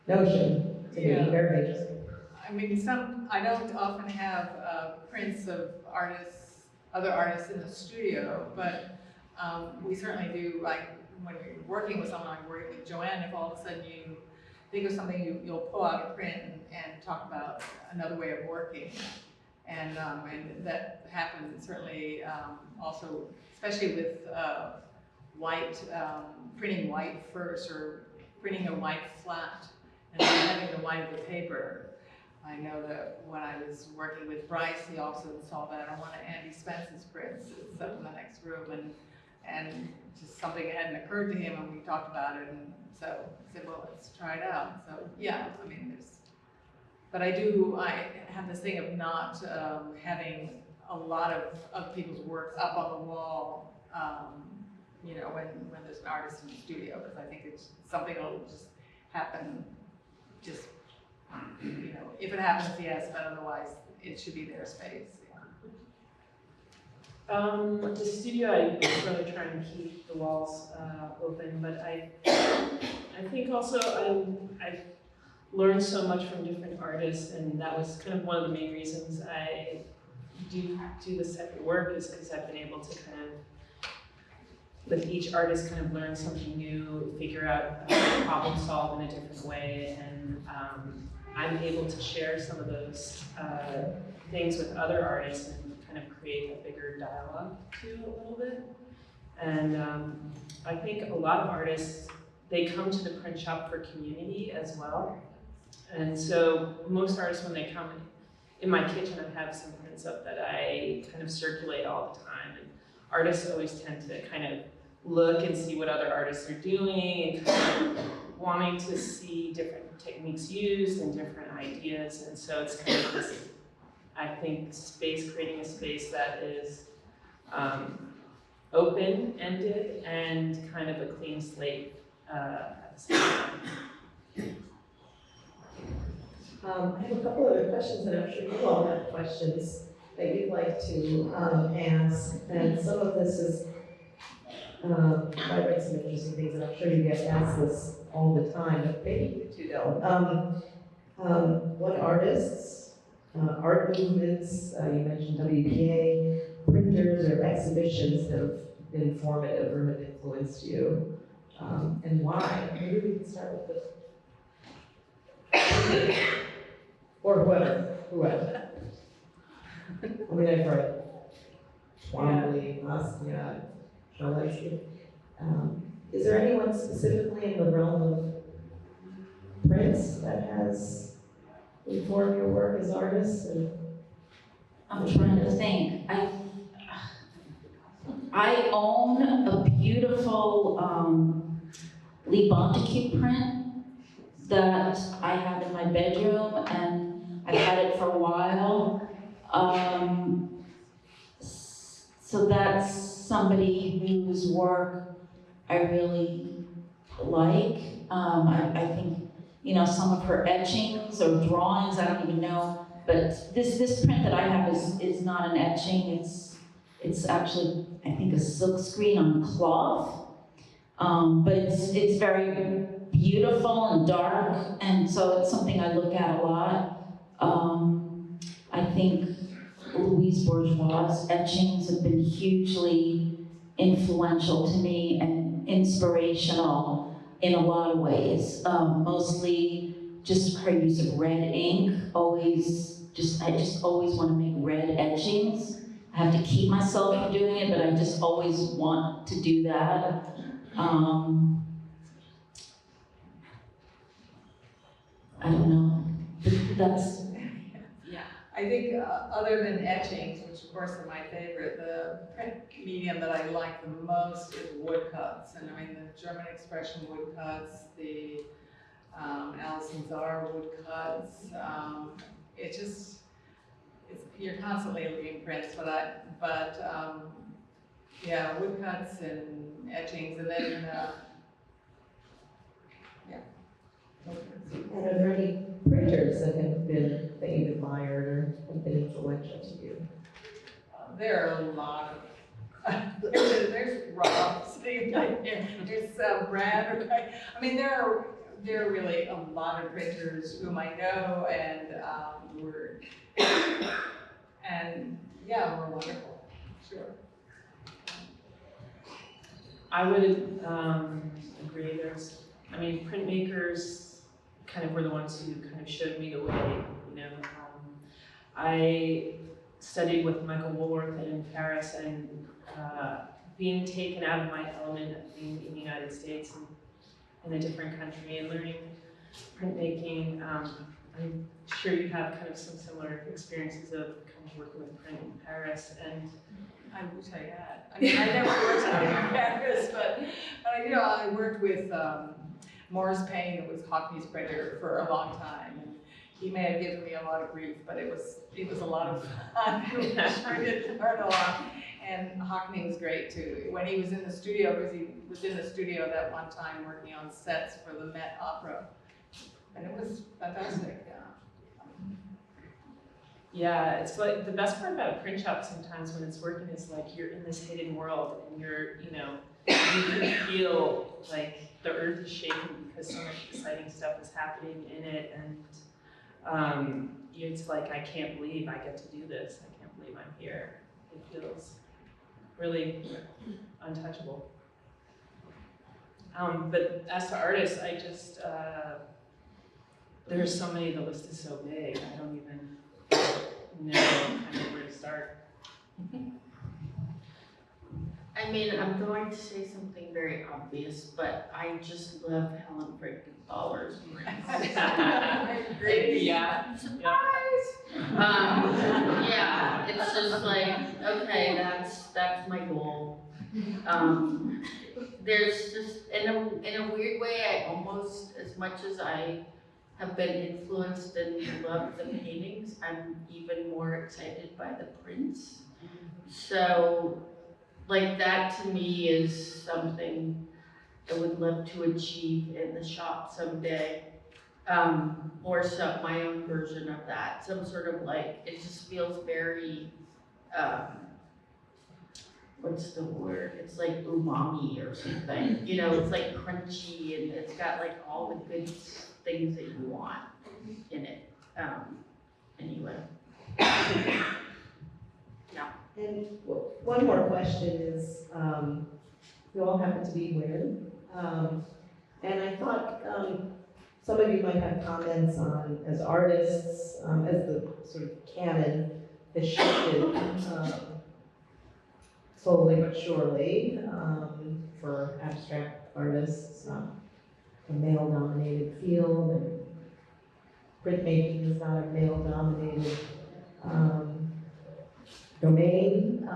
notion to me, very interesting. I mean, I don't often have prints of artists, other artists in the studio, but we certainly do, like when you're working with someone, like working with Joanne, if all of a sudden you think of something, you'll pull out a print and talk about another way of working. And that happened certainly also, especially with white, printing white first, or printing a white flat and then having the white of the paper. I know that when I was working with Bryce, he also installed that on one of Andy Spence's prints. It's up in the next room, and just something hadn't occurred to him, and we talked about it, and so I said, well, let's try it out. So yeah, I mean, but I have this thing of not having a lot of people's works up on the wall, you know, when there's an artist in the studio, because I think it's something that'll just happen, just, you know, if it happens, yes, but otherwise it should be their space. The studio, I really try and keep the walls open, but I think also I learned so much from different artists, and that was kind of one of the main reasons I do this type of work, is because I've been able to kind of, with each artist, kind of learn something new, figure out how to problem solve in a different way, and I'm able to share some of those things with other artists and kind of create a bigger dialogue too a little bit. And I think a lot of artists, they come to the print shop for community as well. And so most artists, when they come, in my kitchen, I have some prints up that I kind of circulate all the time. And artists always tend to kind of look and see what other artists are doing and kind of wanting to see different techniques used and different ideas. And so it's kind of this, I think, creating a space that is open-ended and kind of a clean slate at the same time. I have a couple other questions, and I'm sure you all have questions that you'd like to ask. And some of this is, I read some interesting things, and I'm sure you get asked this all the time, but maybe you two don't. What artists, art movements, you mentioned WPA, printers or exhibitions have been formative or have influenced you, and why? Maybe we can start with this. Or whoever. I mean, I've read Twombly, Basquiat, Strelitzky. Is there anyone specifically in the realm of prints that has informed your work as artists? I'm trying to think. I own a beautiful Lee Bontecue print that I have in my bedroom, and I've had it for a while. So that's somebody whose work I really like. I think, some of her etchings or drawings, I don't even know. But this print that I have is not an etching. It's actually, I think, a silk screen on cloth. But it's very beautiful and dark, and so it's something I look at a lot. I think Louise Bourgeois' etchings have been hugely influential to me and inspirational in a lot of ways. Mostly just her use of red ink. I just always want to make red etchings. I have to keep myself from doing it, but I just always want to do that. I don't know. That's. Yeah, I think other than etchings, which of course are my favorite, the print medium that I like the most is woodcuts. And I mean, the German Expression woodcuts, the Alison Czar woodcuts. You're constantly looking prints, but yeah, woodcuts and etchings, and then And are there any printers that you've admired or have been influential to you? there are a lot of, there's Rob sitting right here, there's Brad, right? I mean, there are really a lot of printers whom I know and we're wonderful, sure. I would agree. Printmakers kind of were the ones who kind of showed me the way, I studied with Michael Woolworth in Paris, and being taken out of my element of being in the United States and in a different country and learning printmaking, I'm sure you have kind of some similar experiences of kind of working with print in Paris. And I wish I had. I mean, I never worked in Paris, but I worked with Morris Payne, who was Hockney's printer for a long time. And he may have given me a lot of grief, but it was a lot of fun. We sure did learn a lot. And Hockney was great too. When he was in the studio, because he was in the studio that one time working on sets for the Met Opera. And it was fantastic, yeah. yeah, it's like the best part about a print shop sometimes when it's working is like you're in this hidden world and you can feel like the earth is shaking because so much exciting stuff is happening in it, and it's like, I can't believe I get to do this. I can't believe I'm here. It feels really untouchable. But as to artists, I just, there's so many, the list is so big, I don't even know kind of where to start. I I mean, I'm going to say something very obvious, but I just love Helen Frankenthaler's prints. Yeah. Surprise! Yeah, it's just like, okay, that's my goal. There's just, in a weird way, I almost, as much as I have been influenced and love the paintings, I'm even more excited by the prints. So, like, that to me is something I would love to achieve in the shop someday. Or my own version of that, some sort of like, it just feels very, what's the word? It's like umami or something, you know, it's like crunchy and it's got like all the good things that you want in it. Anyway. And one more question is, you all happen to be women, and I thought some of you might have comments on, as artists, as the sort of canon has shifted slowly but surely for abstract artists, a male-dominated field, and printmaking is not a male-dominated domain,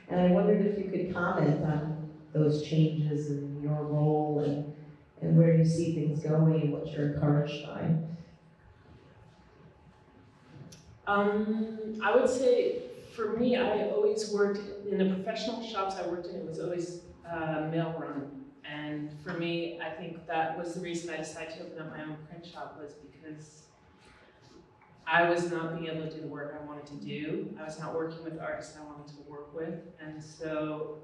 and I wondered if you could comment on those changes in your role and where you see things going and what you're encouraged by. I would say, for me, I always worked in the professional shops I worked in. It was always male run, and for me, I think that was the reason I decided to open up my own print shop, was because I was not being able to do the work I wanted to do. I was not working with the artists I wanted to work with, and so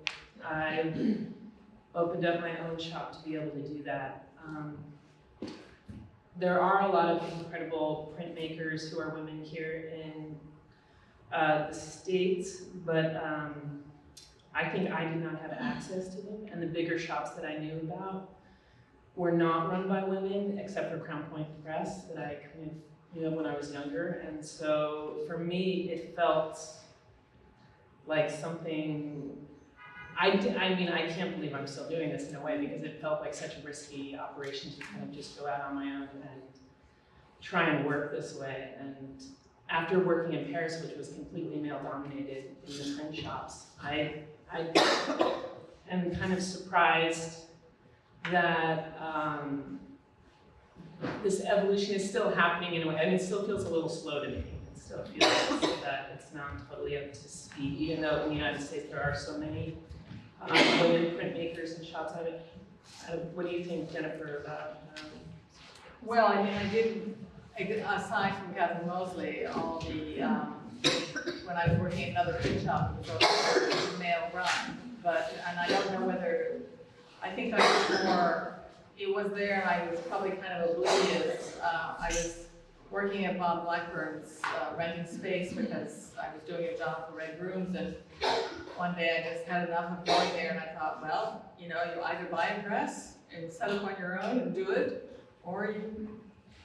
I opened up my own shop to be able to do that. There are a lot of incredible printmakers who are women here in the States, but I think I did not have access to them, and the bigger shops that I knew about were not run by women, except for Crown Point Press that I kind of knew of when I was younger, and so for me, it felt like something. I mean, I can't believe I'm still doing this in a way, because it felt like such a risky operation to kind of just go out on my own and try and work this way. And after working in Paris, which was completely male-dominated in the print shops, I am kind of surprised that this evolution is still happening in a way. I mean, it still feels a little slow to me. It still feels that it's not totally up to speed, even though in the United States there are so many women printmakers and shops. What do you think, Jennifer, about? Well, I mean, aside from Catherine Mosley, all the, when I was working at another print shop, it was also male run, and I don't know whether, I think I was more, it was there and I was probably kind of oblivious. I was working at Bob Blackburn's renting space because I was doing a job for Red Rooms, and one day I just had enough of going there and I thought, well, you know, you either buy a press and set up on your own and do it, or you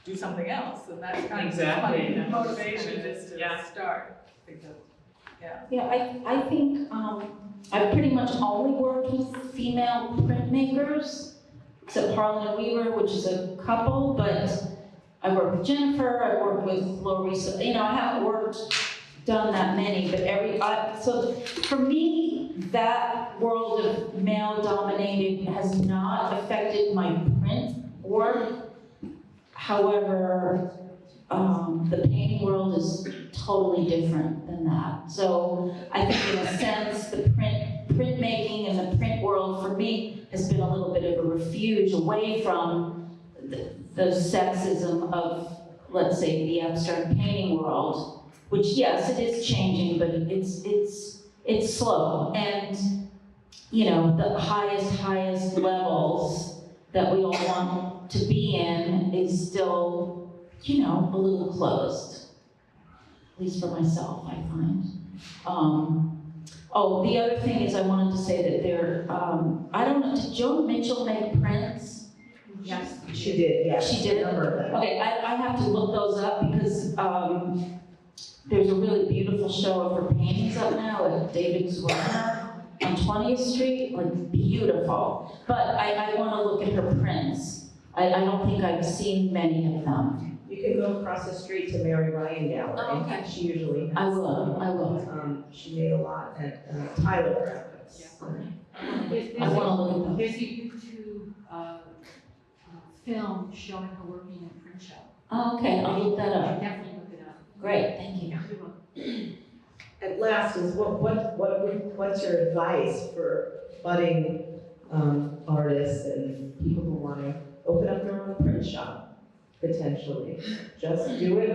do something else, and that's kind of my motivation is to start. Because, I think I pretty much only worked with female printmakers, except Harlan and Weaver, which is a couple, but I worked with Jennifer, I worked with Lorisa, you know, I haven't done that many, but so for me, that world of male-dominated has not affected my print work. However, the painting world is totally different than that. So I think in a sense, the printmaking and the print world for me has been a little bit of a refuge away from the sexism of, let's say, the abstract painting world, which yes, it is changing, but it's slow. And, you know, the highest levels that we all want to be in is still, you know, a little closed, at least for myself, I find. Oh, the other thing is I wanted to say that there, I don't know, did Joan Mitchell make prints? Yes. She did, yeah. She did? Okay, I have to look those up because there's a really beautiful show of her paintings up now at David's Werner. on 20th Street, like beautiful. But I want to look at her prints. I don't think I've seen many of them. You can go across the street to Mary Ryan Gallery. Oh, okay. She usually has. I will. She made a lot at Tyler Graphics. I want to look at them. There's a YouTube film showing her working in a print shop. Oh, okay, I'll look that up. Definitely look it up. Great, thank you. At last is what's your advice for budding artists and people who want to open up their own print shop potentially? Just do it.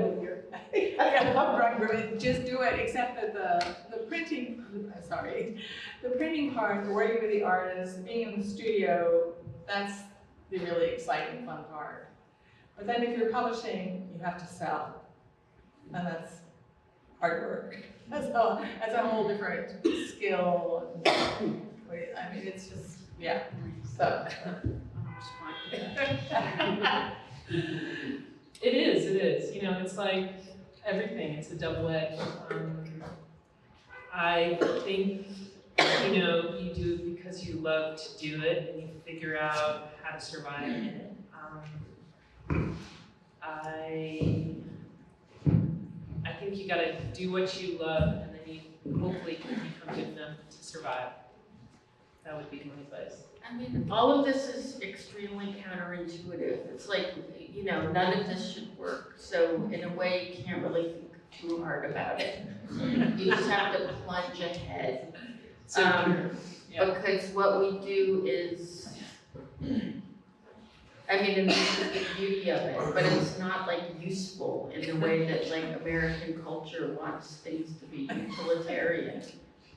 Just do it, except that the printing part, the working with the artists, being in the studio, that's the really exciting, fun part. But then if you're publishing, you have to sell, and that's hard work. That's a whole different skill. I mean, it's just, yeah, so. It is, you know, it's like everything, it's a double-edged. I think, you know, you do it because you love to do it and you figure out how to survive in it. I think you gotta do what you love and then you hopefully can become good enough to survive. That would be my advice. I mean, all of this is extremely counterintuitive. It's like, you know, none of this should work. So in a way, you can't really think too hard about it. You just have to plunge ahead. Yeah. Because what we do is, I mean, and this is the beauty of it, but it's not like useful in the way that like American culture wants things to be utilitarian.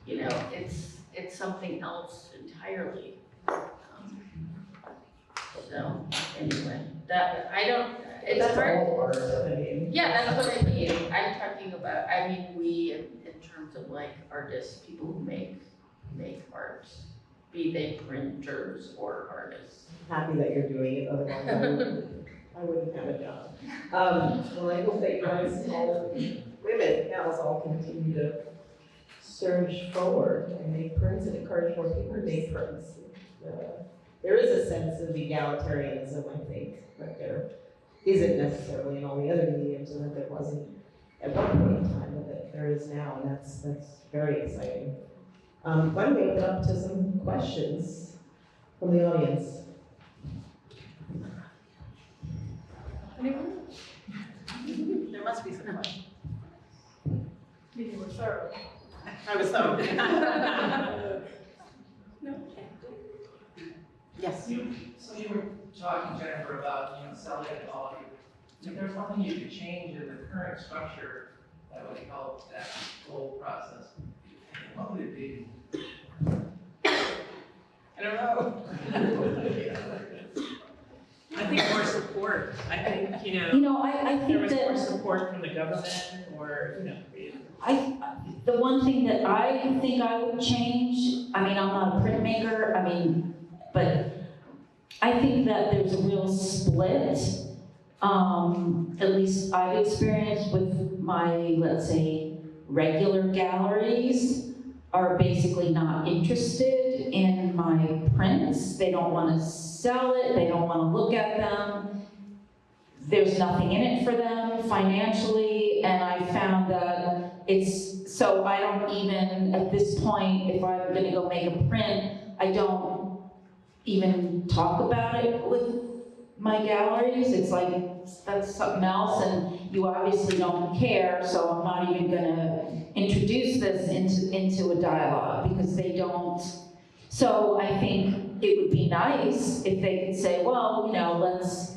You know, it's something else entirely. So anyway, it's That's hard. all art, I mean. Yeah, that's what I mean. I'm talking about, I mean, we in terms of like artists, people who make art, be they printers or artists. Happy that you're doing it, otherwise I wouldn't have a job. Well, I hope that you guys all, women, gals all continue to surge forward and make prints and encourage more people to make prints. There is a sense of egalitarianism, I think, that there isn't necessarily in all the other mediums, and that there wasn't at one point in time, but that there is now, and that's very exciting. Why don't we open up to some questions from the audience? Anyone? There must be some questions. You were thorough. I was thorough. No. Yes. So you were talking, Jennifer, about, you know, selling it all. If there's nothing you could change in the current structure that would help that whole process, what would it be? I don't know. I think more support. I think, you You know, know, I there think was more that, support from the government or, you know, the one thing that I think I would change, I mean, I'm not a printmaker, I mean, but I think that there's a real split, at least I've experienced with my, let's say, regular galleries are basically not interested in my prints. They don't want to sell it, they don't want to look at them. There's nothing in it for them financially, and I found that so I don't even, at this point, if I'm gonna go make a print, I don't even talk about it with my galleries. It's like, that's something else, and you obviously don't care, so I'm not even gonna introduce this into a dialogue, because they don't. So I think it would be nice if they could say, well, you know, let's,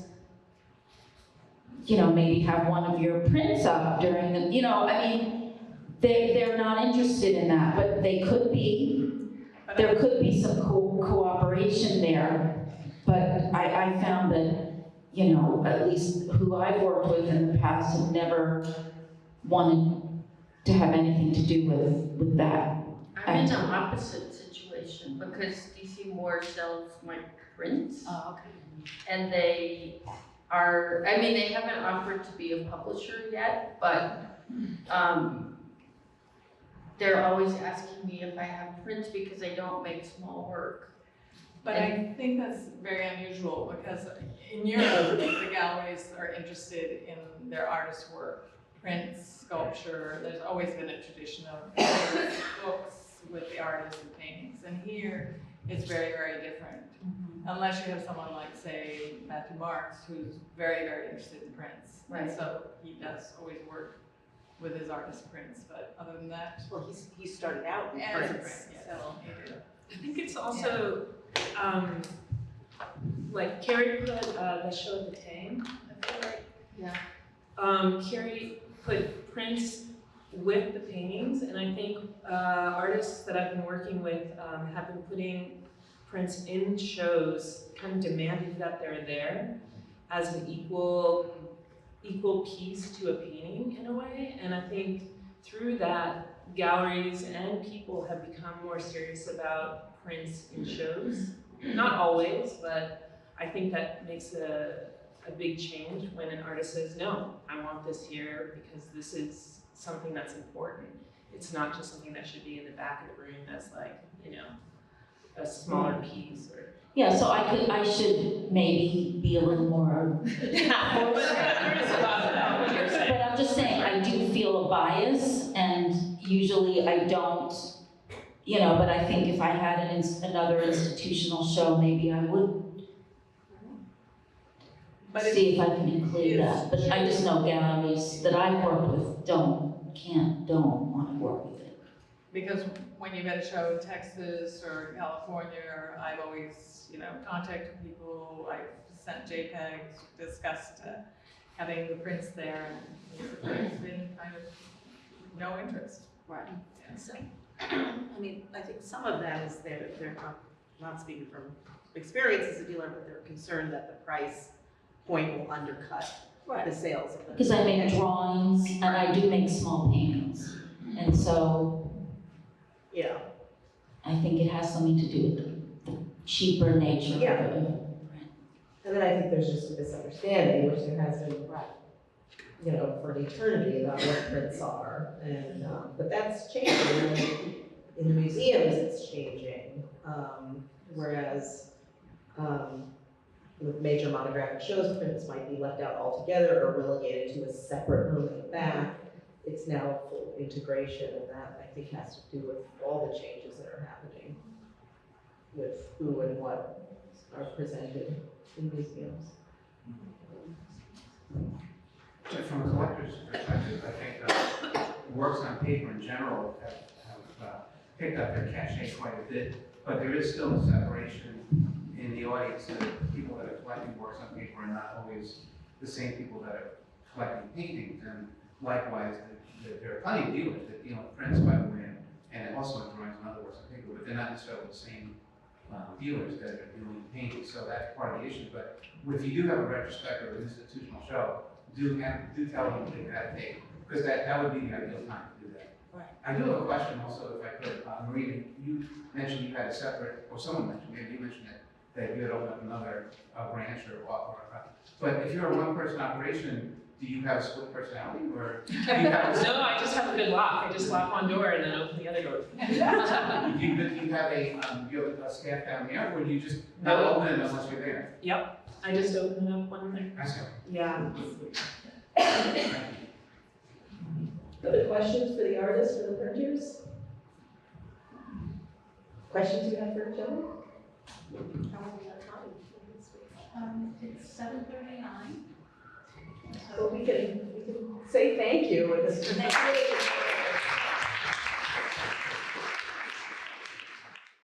you know, maybe have one of your prints up during the, you know, I mean, they're not interested in that, but they could be. There could be some cooperation there, but I found that, you know, at least who I've worked with in the past have never wanted to have anything to do with that. I'm in the opposite situation because DC Moore sells my prints. Oh, okay. And they are, I mean, they haven't offered to be a publisher yet, but they're always asking me if I have prints because I don't make small work. But I think that's very unusual because in Europe, the galleries are interested in their artist work, prints, sculpture. There's always been a tradition of books with the artists and paintings. And here, it's very, very different. Unless you have someone like, say, Matthew Marks, who's very, very interested in prints. And Right. so he does always work with his artist prints, but other than that. Well, he started out in And prints, prints, yes, so. he did. I think it's also, like Carrie put the show of the Tang, I feel like. Yeah. Carrie put prints with the paintings, and I think artists that I've been working with have been putting prints in shows, kind of demanding that they're there as an equal piece to a painting in a way. And I think through that, galleries and people have become more serious about prints in shows. Not always, but I think that makes a big change when an artist says, no, I want this here because this is something that's important. It's not just something that should be in the back of the room that's like, a smaller piece or. Yeah, so I should maybe be a little more, But there is a lot of that, what you're saying. but I'm just saying, I do feel a bias, and usually I don't, but I think if I had another institutional show, maybe I would But see if I can include it's that. But I just know galleries that I've worked with don't want to work with it. Because when you get a show in Texas or California, I've always, contacted people, I've sent JPEGs, discussed having the prints there, and there's been kind of no interest. Right. So, I mean, I think some of that is they're not speaking from experience as a dealer, but they're concerned that the price point will undercut the sales of them. Because I make drawings and I do make small paintings. And so Yeah. I think it has something to do with the cheaper nature of Yeah. it. And then I think there's just a misunderstanding, which there has been, for an eternity about what prints are. And, but that's changing. Like, in the museums, it's changing. Whereas, with major monographic shows, prints might be left out altogether or relegated to a separate room in the back. It's now full integration, and that I think has to do with all the changes that are happening with who and what are presented in museums. From a collector's perspective, I think works on paper in general have picked up their cachet quite a bit, but there is still a separation in the audience. The people that are collecting works on paper are not always the same people that are collecting paintings, and likewise, there are plenty of dealers that deal in prints, by the way, and also in drawings and other works on paper, but they're not necessarily the same dealers that are dealing in paintings, so that's part of the issue. But if you do have a retrospective or an institutional show, do tell them to have a date, because that would be the ideal time to do that. Right. I do have a question also, if I could. Marina, you mentioned you had a separate, or someone mentioned, maybe you mentioned it, that you had opened up another branch but if you're a one-person operation, do you have split personality, or do you have No, I just have a good lock. I just lock one door and then open the other door. do you have a staff down there, or do you just not open it unless you're there? Yep, I just open it up when I'm there. I see. Yeah. Other questions for the artists, for the printers? Questions you have for each other? It's 7:39. Well, we can say thank you with this.